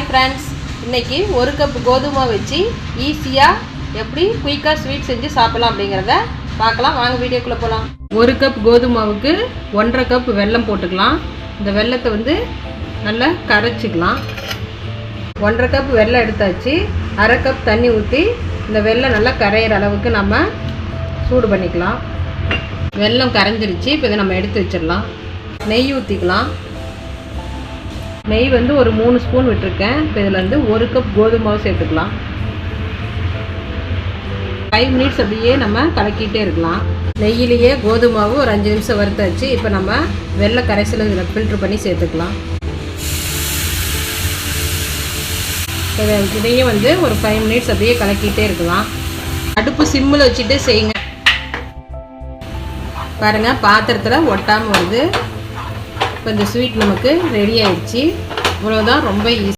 Friends, இன்றைக்கி 1 cup கோதுமை வச்சு ஈஸியாக எப்படி குயிக்காக ஸ்வீட் செஞ்சு சாப்பிடலாம் அப்படிங்கிறத பார்க்கலாம். வாங்க வீடியோக்குள்ளே போகலாம். 1 கப் கோதுமாவுக்கு 1.5 கப் வெல்லம் போட்டுக்கலாம். இந்த வெல்லத்தை வந்து நல்லா கரைச்சிக்கலாம். 1.5 கப் வெல்லம் எடுத்தாச்சு. 1/2 கப் தண்ணி ஊற்றி இந்த வெல்லம் நல்லா கரையிற அளவுக்கு நம்ம சூடு பண்ணிக்கலாம். வெல்லம் கரைஞ்சிருச்சு. இப்போ இதை நம்ம எடுத்து வச்சிடலாம். நெய் ஊற்றிக்கலாம். நெய் வந்து ஒரு 3 ஸ்பூன் விட்டுருக்கேன். இப்போ இதில் வந்து 1 கப் கோதுமாவை சேர்த்துக்கலாம். 5 மினிட்ஸ் அப்படியே நம்ம கலக்கிட்டே இருக்கலாம். நெய்யிலேயே கோதுமாவு ஒரு 5 நிமிஷம் வறுத்தாச்சு. இப்போ நம்ம வெள்ளை கரைசலை இதில் ஃபில்ட்ரு பண்ணி சேர்த்துக்கலாம். இதையும் வந்து ஒரு 5 மினிட்ஸ் அப்படியே கலக்கிட்டே இருக்கலாம். அடுப்பு சிம்மில் வச்சுட்டு செய்யுங்க. பாருங்கள், பாத்திரத்தில் ஒட்டாமல் வருது. இப்போ இந்த ஸ்வீட் நமக்கு ரெடி ஆயிடுச்சு. இவ்வளோதான், ரொம்ப ஈஸி.